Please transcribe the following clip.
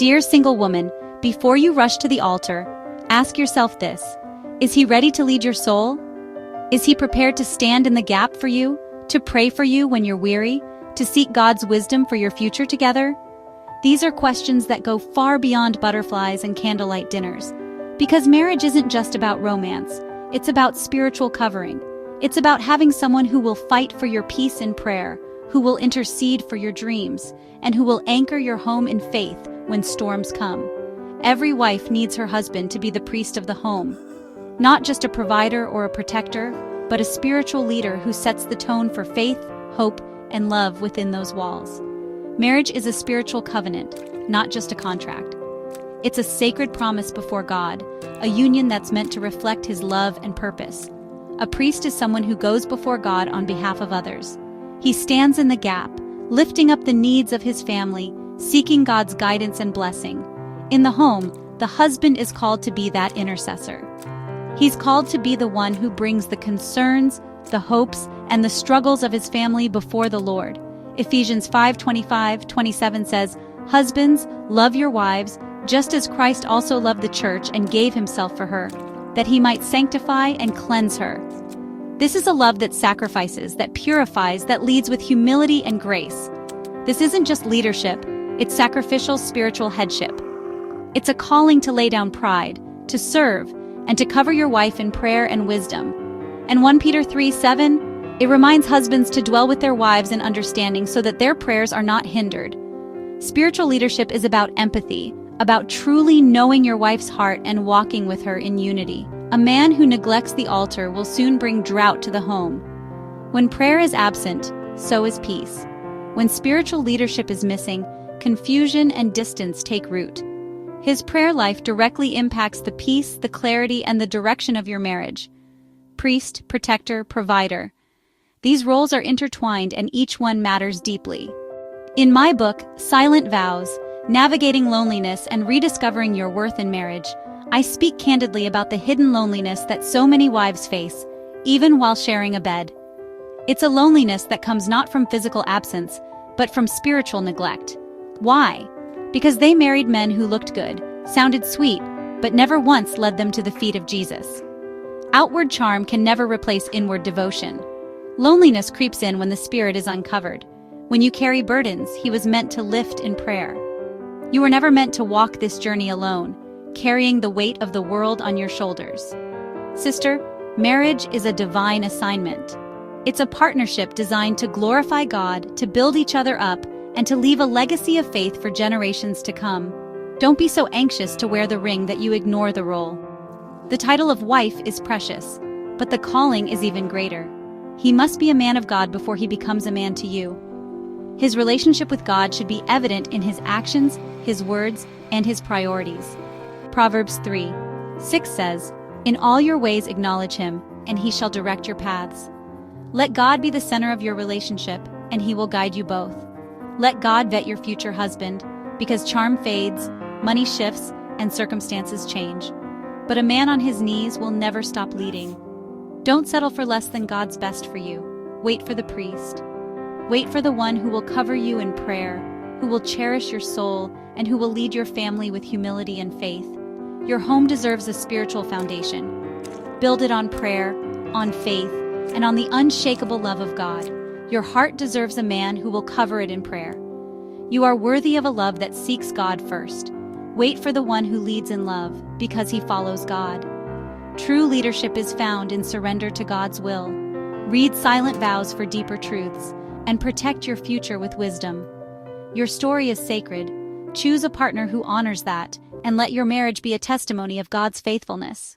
Dear single woman, before you rush to the altar, ask yourself this: is he ready to lead your soul? Is he prepared to stand in the gap for you, to pray for you when you're weary, to seek God's wisdom for your future together? These are questions that go far beyond butterflies and candlelight dinners. Because marriage isn't just about romance, it's about spiritual covering. It's about having someone who will fight for your peace in prayer, who will intercede for your dreams, and who will anchor your home in faith when storms come. Every wife needs her husband to be the priest of the home, not just a provider or a protector, but a spiritual leader who sets the tone for faith, hope, and love within those walls. Marriage is a spiritual covenant, not just a contract. It's a sacred promise before God, a union that's meant to reflect His love and purpose. A priest is someone who goes before God on behalf of others. He stands in the gap, lifting up the needs of his family, seeking God's guidance and blessing. In the home, the husband is called to be that intercessor. He's called to be the one who brings the concerns, the hopes, and the struggles of his family before the Lord. Ephesians 5:25-27 says, "Husbands, love your wives, just as Christ also loved the church and gave himself for her, that he might sanctify and cleanse her." This is a love that sacrifices, that purifies, that leads with humility and grace. This isn't just leadership, it's sacrificial spiritual headship. It's a calling to lay down pride, to serve, and to cover your wife in prayer and wisdom. And 1 Peter 3:7, it reminds husbands to dwell with their wives in understanding so that their prayers are not hindered. Spiritual leadership is about empathy, about truly knowing your wife's heart and walking with her in unity. A man who neglects the altar will soon bring drought to the home. When prayer is absent, so is peace. When spiritual leadership is missing, confusion and distance take root. His prayer life directly impacts the peace, the clarity, and the direction of your marriage. Priest, protector, provider. These roles are intertwined and each one matters deeply. In my book, Silent Vows, Navigating Loneliness and Rediscovering Your Worth in Marriage, I speak candidly about the hidden loneliness that so many wives face, even while sharing a bed. It's a loneliness that comes not from physical absence, but from spiritual neglect. Why? Because they married men who looked good, sounded sweet, but never once led them to the feet of Jesus. Outward charm can never replace inward devotion. Loneliness creeps in when the spirit is uncovered. When you carry burdens, He was meant to lift in prayer. You were never meant to walk this journey alone, carrying the weight of the world on your shoulders. Sister, marriage is a divine assignment. It's a partnership designed to glorify God, to build each other up, and to leave a legacy of faith for generations to come. Don't be so anxious to wear the ring that you ignore the role. The title of wife is precious, but the calling is even greater. He must be a man of God before he becomes a man to you. His relationship with God should be evident in his actions, his words, and his priorities. Proverbs 3:6 says, "In all your ways acknowledge him, and he shall direct your paths." Let God be the center of your relationship, and he will guide you both. Let God vet your future husband, because charm fades, money shifts, and circumstances change. But a man on his knees will never stop leading. Don't settle for less than God's best for you. Wait for the priest. Wait for the one who will cover you in prayer, who will cherish your soul, and who will lead your family with humility and faith. Your home deserves a spiritual foundation. Build it on prayer, on faith, and on the unshakable love of God. Your heart deserves a man who will cover it in prayer. You are worthy of a love that seeks God first. Wait for the one who leads in love, because he follows God. True leadership is found in surrender to God's will. Read Silent Vows for deeper truths, and protect your future with wisdom. Your story is sacred. Choose a partner who honors that, and let your marriage be a testimony of God's faithfulness.